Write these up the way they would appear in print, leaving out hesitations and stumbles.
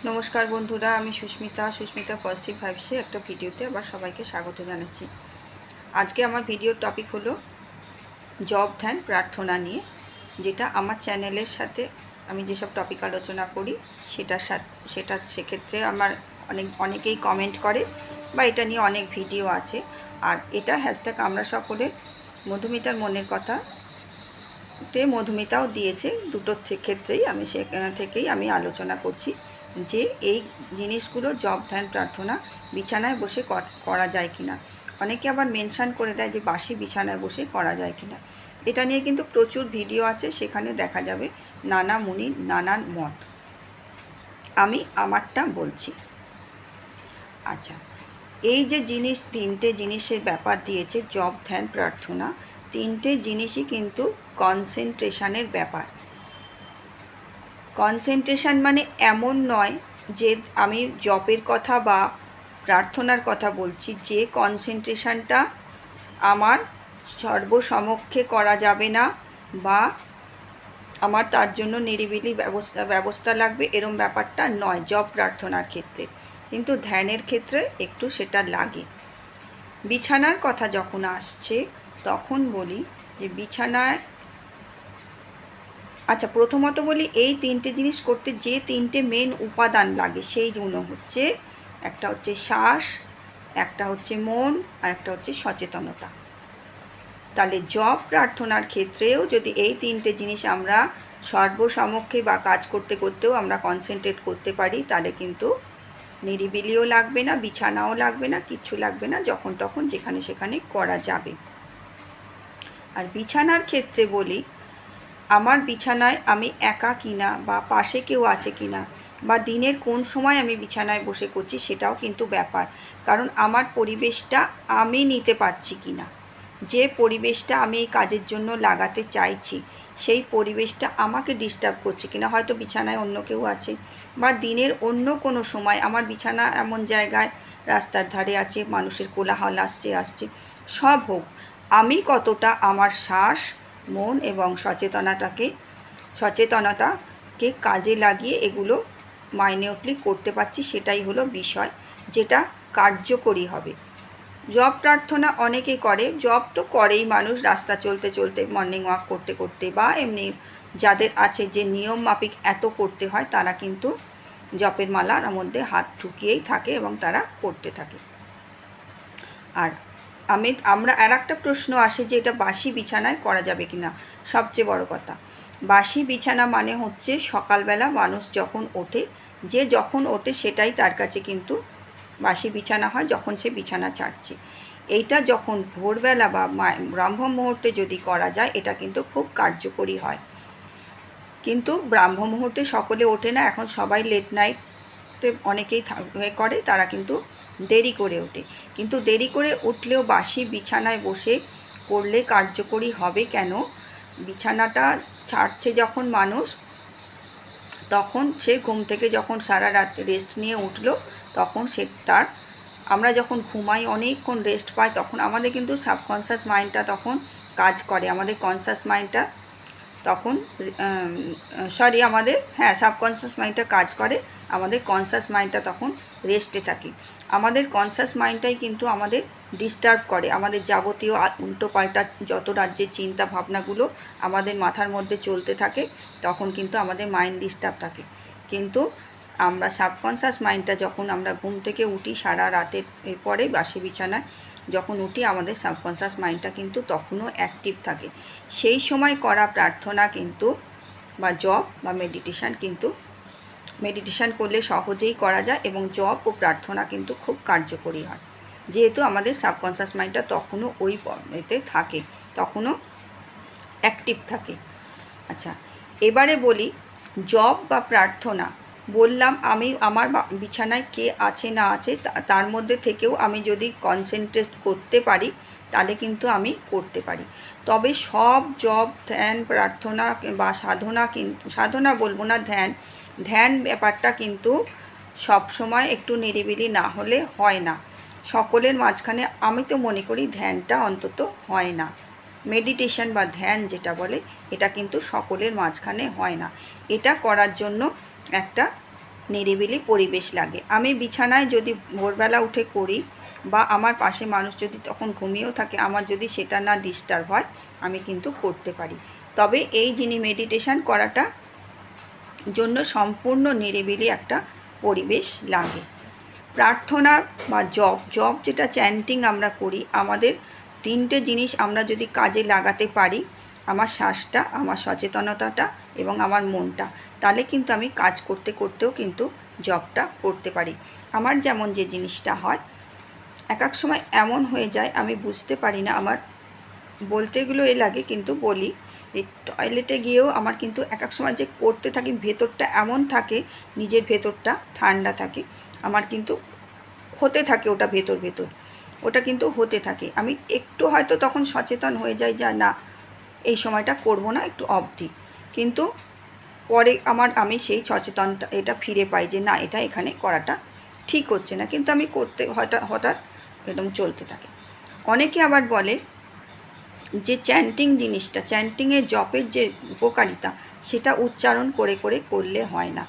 নমস্কার বন্ধুরা, আমি সুস্মিতা পজিটিভ ভাইবসে একটা ভিডিওতে আবার সবাইকে স্বাগত জানাচ্ছি। আজকে আমার ভিডিওর টপিক হলো জপ ধ্যান প্রার্থনা নিয়ে, যেটা আমার চ্যানেলের সাথে আমি যেসব টপিক আলোচনা করি সেক্ষেত্রে আমার অনেকেই কমেন্ট করে বা এটা নিয়ে অনেক ভিডিও আছে। আর এটা হ্যাশট্যাগ আমরা সকলে মধুমিতার মনের কথা তে মধুমিতাও দিয়েছে। দুটোর ক্ষেত্রেই আমি সেখান থেকেই আমি আলোচনা করছি যে এই জিনিসগুলো জপ ধ্যান প্রার্থনা বিছানায় বসে করা যায় কিনা। অনেকে আবার মেনশান করে দেয় যে বাসি বিছানায় বসে করা যায় কিনা। এটা নিয়ে কিন্তু প্রচুর ভিডিও আছে, সেখানে দেখা যাবে নানা মুনির নানান মত। আমি আমারটা বলছি। আচ্ছা, এই যে তিনটে জিনিসের ব্যাপার দিয়েছে জপ ধ্যান প্রার্থনা, তিনটে জিনিসই কিন্তু কনসেন্ট্রেশনের ব্যাপার। কনসেন্ট্রেশন মানে এমন নয় যে আমি জপের কথা বা প্রার্থনার কথা বলছি যে কনসেন্ট্রেশনটা আমার সর্বসমক্ষে করা যাবে না বা আমার তার জন্য নিরিবিলি ব্যবস্থা লাগবে, এরম ব্যাপারটা নয় জপ প্রার্থনার ক্ষেত্রে। কিন্তু ধ্যানের ক্ষেত্রে একটু সেটা লাগে। বিছানার কথা যখন আসছে তখন বলি যে বিছানায়, আচ্ছা প্রথমত বলি এই তিনটে জিনিস করতে যে তিনটে মেন উপাদান লাগে সেইগুলো হচ্ছে, একটা হচ্ছে শ্বাস, একটা হচ্ছে মন, আর একটা হচ্ছে সচেতনতা। তাহলে জপ প্রার্থনার ক্ষেত্রেও যদি এই তিনটে জিনিস আমরা সর্বসমক্ষে বা কাজ করতে করতেও আমরা কনসেন্ট্রেট করতে পারি, তাহলে কিন্তু নিরিবিলিও লাগবে না, বিছানাও লাগবে না, কিচ্ছু লাগবে না, যখন তখন যেখানে সেখানে করা যাবে। আর বিছানার ক্ষেত্রে বলি, আমার বিছানায় আমি একা কিনা বা পাশে কেউ আছে কিনা বা দিনের কোন সময় আমি বিছানায় বসে করছি সেটাও কিন্তু ব্যাপার। কারণ আমার পরিবেশটা আমি নিতে পারছি কিনা, যে পরিবেশটা আমি এই কাজের জন্য লাগাতে চাইছি সেই পরিবেশটা আমাকে ডিস্টার্ব করছে কিনা। হয়তো বিছানায় অন্য কেউ আছে বা দিনের অন্য কোনো সময় আমার বিছানা এমন জায়গায় রাস্তার ধারে আছে, মানুষের কোলাহল আসছে সব হোক, আমি কতটা আমার শ্বাস মন এবং সচেতনতাকে কাজে লাগিয়ে এগুলো মাইনিউটলি করতে পারছি, সেটাই হলো বিষয়, যেটা কার্যকরী হবে। জপ প্রার্থনা অনেকে করে, জপ তো করেই মানুষ রাস্তা চলতে চলতে, মর্নিং ওয়াক করতে করতে, বা এমনি যাদের আছে যে নিয়ম মাফিক এত করতে হয় তারা কিন্তু জপের মালার মধ্যে হাত ঠুকিয়েই থাকে এবং তারা করতে থাকে। আর আমরা আর একটা প্রশ্ন আসে যে এটা বাসি বিছানায় করা যাবে কি না। সবচেয়ে বড় কথা, বাসি বিছানা মানে হচ্ছে সকালবেলা মানুষ যখন ওঠে, যে যখন ওঠে সেটাই তার কাছে কিন্তু বাসি বিছানা হয়, যখন সে বিছানা ছাড়ছে। এইটা যখন ভোরবেলা বা ব্রাহ্ম মুহূর্তে যদি করা যায় এটা কিন্তু খুব কার্যকরী হয়। কিন্তু ব্রাহ্ম মুহূর্তে সকলে ওঠে না, এখন সবাই লেট নাইটে অনেকেই করে, তারা কিন্তু দেরি করে ওঠে। কিন্তু দেরি করে উঠলেও বাসি বিছানায় বসে করলে কার্যকরী হবে কেন? বিছানাটা ছাড়ছে যখন মানুষ, তখন সে ঘুম থেকে যখন সারা রাত রেস্ট নিয়ে উঠলো, তখন আমরা যখন ঘুমাই অনেকক্ষণ রেস্ট পাই, তখন আমাদের কিন্তু সাবকনশাস মাইন্ডটা তখন কাজ করে, আমাদের কনশাস মাইন্ডটা তখন সাবকনশাস মাইন্ডটা কাজ করে, আমাদের কনশাস মাইন্ডটা তখন রেস্টে থাকে। আমাদের কনশাস মাইন্ডটাই কিন্তু আমাদের ডিস্টার্ব করে, আমাদের যাবতীয় উল্টোপাল্টা যত রাজ্যের চিন্তা ভাবনাগুলো আমাদের মাথার মধ্যে চলতে থাকে, তখন কিন্তু আমাদের মাইন্ড ডিস্টার্ব থাকে। কিন্তু আমরা সাবকনশাস মাইন্ডটা যখন আমরা ঘুম থেকে উঠি সারা রাতের পরে বাসি বিছানায় যখন উঠি, আমাদের সাবকনশাস মাইন্ডটা কিন্তু তখনও অ্যাক্টিভ থাকে। সেই সময় করা প্রার্থনা কিন্তু বা জপ বা মেডিটেশান করলে সহজেই করা যায়, এবং জপ ও প্রার্থনা কিন্তু খুব কার্যকরী হয়, যেহেতু আমাদের সাবকনশাস মাইন্ডটা তখনও ওই এতে থাকে, তখনও অ্যাক্টিভ থাকে। আচ্ছা, এবারে বলি জপ বা প্রার্থনা। বললাম আমি আমার বিছানায় কে আছে না আছে তার মধ্যে থেকেও আমি যদি কনসেন্ট্রেট করতে পারি তাহলে কিন্তু আমি করতে পারি। তবে সব জপ ধ্যান প্রার্থনা বা সাধনা বলবো না, ধ্যান ব্যাপারটা কিন্তু সব সময় একটু নিরিবিলি না হলে হয় না। সকলের মাঝখানে আমি তো মনে করি ধ্যানটা অন্তত হয় না। মেডিটেশন বা ধ্যান যেটা বলে, এটা কিন্তু সকলের মাঝখানে হয় না। এটা করার জন্য একটা নিরিবিলি পরিবেশ লাগে। আমি বিছানায় যদি ভোরবেলা উঠে করি বা আমার পাশে মানুষ যদি তখন ঘুমিয়েও থাকে, আমার যদি সেটা না ডিস্টার্ব হয়, আমি কিন্তু করতে পারি। তবে এই মেডিটেশান করাটা জন্য সম্পূর্ণ নিরিবিলি একটা পরিবেশ লাগে। প্রার্থনা বা জপ যেটা চ্যান্টিং আমরা করি, আমাদের 3টে জিনিস আমরা যদি কাজে লাগাতে পারি, আমার শ্বাসটা, আমার সচেতনতাটা এবং আমার মনটা, তাহলে কিন্তু আমি কাজ করতে করতেও কিন্তু জপটা করতে পারি। আমার যেমন যে জিনিসটা হয়, এক এক সময় এমন হয়ে যায় আমি বুঝতে পারি না, আমার বলতে এগুলো লাগে কিন্তু বলি, এই টয়লেটে গিয়েও আমার কিন্তু এক এক সময় যে করতে থাকি, ভেতরটা এমন থাকে, নিজের ভেতরটা ঠান্ডা থাকে, আমার কিন্তু হতে থাকে ওটা ভেতর ওটা কিন্তু হতে থাকে। আমি একটু হয়তো তখন সচেতন হয়ে যাই যে না, এই সময়টা করব না, একটু অবধি, কিন্তু পরে আমি সেই সচেতনতা এটা ফিরে পাই যে না, এটা এখানে করাটা ঠিক হচ্ছে না, কিন্তু আমি করতে হঠাৎ এরকম চলতে থাকে। অনেকে আবার বলে যে জিনিসটা, চ্যান্টিংয়ের জপের যে উপকারিতা, সেটা উচ্চারণ করে করলে হয় না।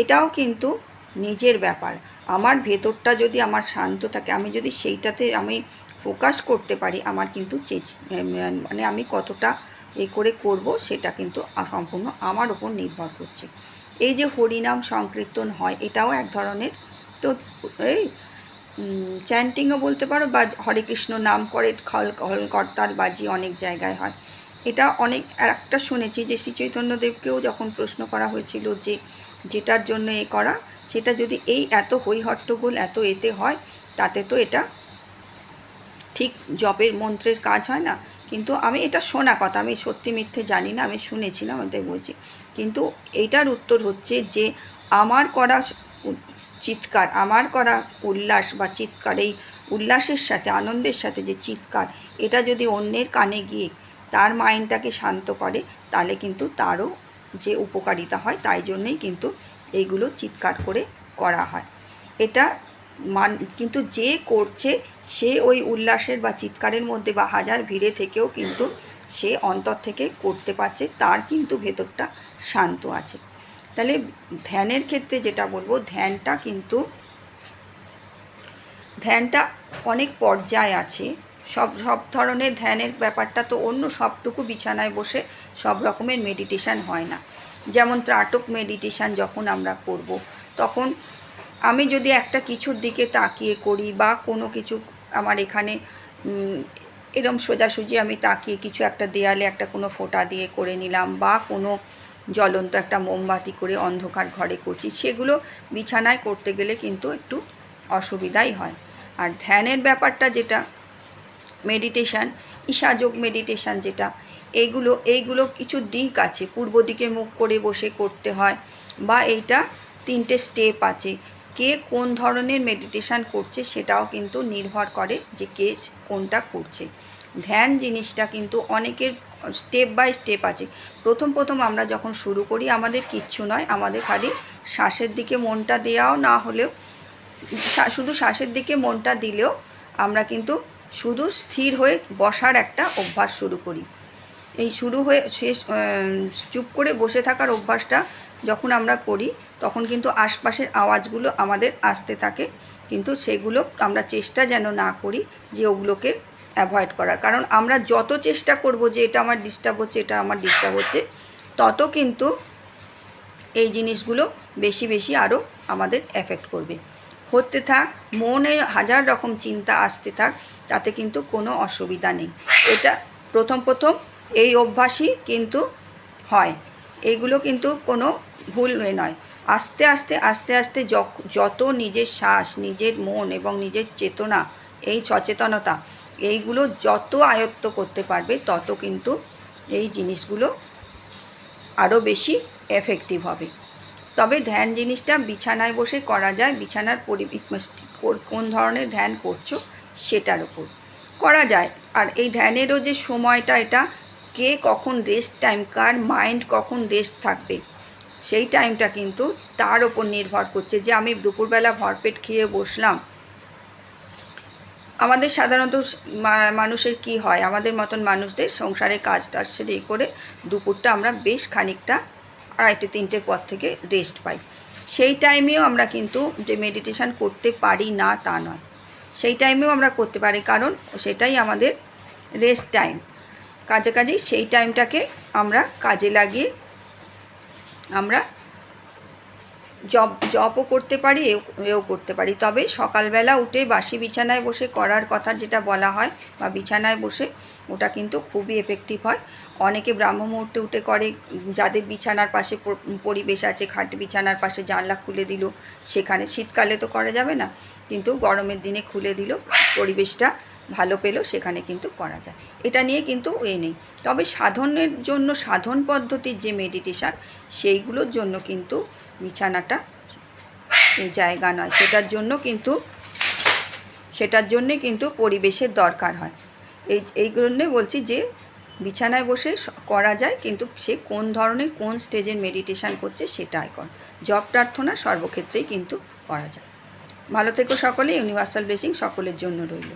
এটাও কিন্তু নিজের ব্যাপার। আমার ভেতরটা যদি আমার শান্ত থাকে, আমি যদি সেইটাতে আমি ফোকাস করতে পারি, আমার কিন্তু মানে আমি কতটা করে করব, সেটা কিন্তু সম্পূর্ণ আমার উপর নির্ভর করছে। এই যে হরিনাম সংকীর্তন হয়, এটাও এক ধরনের তো এই চ্যান্টিংও বলতে পারো, বা হরে কৃষ্ণ নাম করে খল করতাল বাজি অনেক জায়গায় হয়। এটা অনেক একটা শুনেছি যে শ্রী চৈতন্যদেবকেও যখন প্রশ্ন করা হয়েছিল যে যেটার জন্য করা, সেটা যদি এত হই হট্টগোল এত এতে হয়, তাতে তো এটা ঠিক জপের মন্ত্রের কাজ হয় না। কিন্তু আমি এটা শোনা কথা, আমি সত্যি মিথ্যে জানি না, আমি শুনেছিলাম, আমাদের বলছি। কিন্তু এইটার উত্তর হচ্ছে যে আমার করা চিৎকার, আমার করা উল্লাস বা চিৎকার, এই উল্লাসের সাথে আনন্দের সাথে যে চিৎকার, এটা যদি অন্যের কানে গিয়ে তার মাইন্ডটাকে শান্ত করে, তাহলে কিন্তু তারও যে উপকারিতা হয়। তাই জন্যেই কিন্তু এইগুলো চিৎকার করে করা হয়। এটা কিন্তু যে করছে সে ওই উল্লাসের বা চিৎকারের মধ্যে বা হাজার ভিড়ে থেকেও কিন্তু সে অন্তর থেকে করতে পারছে, তার কিন্তু ভেতরটা শান্ত আছে। তাহলে ধ্যানের ক্ষেত্রে যেটা বলবো, ধ্যানটা অনেক পর্যায় আছে। সব ধরনের ধ্যানের ব্যাপারটা তো অন্য, সবটুকু বিছানায় বসে সব রকমের মেডিটেশান হয় না। যেমন ত্রাটক মেডিটেশান যখন আমরা করব, তখন আমি যদি একটা কিছুর দিকে তাকিয়ে করি, বা কোনো কিছু আমার এখানে এরম সোজাসুজি আমি তাকিয়ে কিছু একটা দেয়ালে একটা কোনো ফোঁটা দিয়ে করে নিলাম, বা কোনো জ্বলন্ত একটা মোমবাতি করে অন্ধকার ঘরে করছি, সেগুলো বিছানায় করতে গেলে কিন্তু একটু অসুবিধাই হয়। আর ধ্যানের ব্যাপারটা যেটা মেডিটেশান, ঈশাযোগ মেডিটেশান যেটা, এইগুলো কিছু দিক আছে। পূর্ব দিকে মুখ করে বসে করতে হয়, বা এইটা 3টে স্টেপ আছে। কে কোন ধরনের মেডিটেশান করছে সেটাও কিন্তু নির্ভর করে যে কে কোনটা করছে। ধ্যান জিনিসটা কিন্তু অনেকের স্টেপ বাই স্টেপ আছে। প্রথম আমরা যখন শুরু করি, আমাদের কিচ্ছু নয়, আমাদের খালি শ্বাসের দিকে মনটা দেওয়াও না হলেও, শুধু শ্বাসের দিকে মনটা দিলেও আমরা কিন্তু শুধু স্থির হয়ে বসার একটা অভ্যাস শুরু করি। এই শুরু হয়ে চুপ করে বসে থাকার অভ্যাসটা যখন আমরা করি, তখন কিন্তু আশপাশের আওয়াজগুলো আমাদের আসতে থাকে, কিন্তু সেগুলো আমরা চেষ্টা যেন না করি যে ওগুলোকে অ্যাভয়েড করার। কারণ আমরা যত চেষ্টা করব যে এটা আমার ডিস্টার্ব হচ্ছে, তত কিন্তু এই জিনিসগুলো বেশি আরও আমাদের এফেক্ট করবে। হতে থাক, মনে হাজার রকম চিন্তা আসতে থাক, তাতে কিন্তু কোনো অসুবিধা নেই। এটা প্রথম এই অভ্যাসই কিন্তু হয়, এইগুলো কিন্তু কোনো ভুল নয়। আস্তে আস্তে যত নিজের শ্বাস, নিজের মন এবং নিজের চেতনা, এই সচেতনতা, এইগুলো যত আয়ত্ত করতে পারবে, তত কিন্তু এই জিনিসগুলো আরও বেশি এফেক্টিভ হবে। তবে ধ্যান জিনিসটা বিছানায় বসে করা যায়, বিছানার কোন ধরনের ধ্যান করছো সেটার উপর করা যায়। আর এই ধ্যানেরও যে সময়টা, এটা কে কখন রেস্ট টাইম, কার মাইন্ড কখন রেস্ট থাকবে, সেই টাইমটা কিন্তু তার ওপর নির্ভর করছে। যে আমি দুপুরবেলা ভরপেট খেয়ে বসলাম, আমাদের সাধারণত মানুষের কি হয়, আমাদের মতন মানুষদের সংসারে কাজ টাজ সেরে করে দুপুরটা আমরা বেশ খানিকটা 2:30-3টের পর থেকে রেস্ট পাই। সেই টাইমেও আমরা কিন্তু যে মেডিটেশান করতে পারি না তা নয়, সেই টাইমেও আমরা করতে পারি, কারণ সেটাই আমাদের রেস্ট টাইম। কাজেই সেই টাইমটাকে আমরা কাজে লাগিয়ে আমরা জবও করতে পারি, এও করতে পারি। তবে সকালবেলা উঠে বাসি বিছানায় বসে করার কথা যেটা বলা হয়, বা বিছানায় বসে, ওটা কিন্তু খুবই এফেক্টিভ হয়। অনেকে ব্রাহ্ম মুহূর্তে উঠে করে, যাদের বিছানার পাশে পরিবেশ আছে, খাট বিছানার পাশে জানলা খুলে দিল, সেখানে শীতকালে তো করা যাবে না, কিন্তু গরমের দিনে খুলে দিল, পরিবেশটা ভালো পেলো, সেখানে কিন্তু করা যায়। এটা নিয়ে কিন্তু নেই। তবে সাধনের জন্য, সাধন পদ্ধতির যে মেডিটেশান, সেইগুলোর জন্য কিন্তু বিছানাটা এই জায়গা নয়, সেটার জন্যে কিন্তু পরিবেশের দরকার হয়। এই জন্যে বলছি যে বিছানায় বসে করা যায়, কিন্তু সে কোন ধরনের, কোন স্টেজের মেডিটেশান করছে সেটা এখন। জপ প্রার্থনা সর্বক্ষেত্রেই কিন্তু করা যায়। ভালো থেকো সকলে। ইউনিভার্সাল ব্লেসিং সকলের জন্য রইল।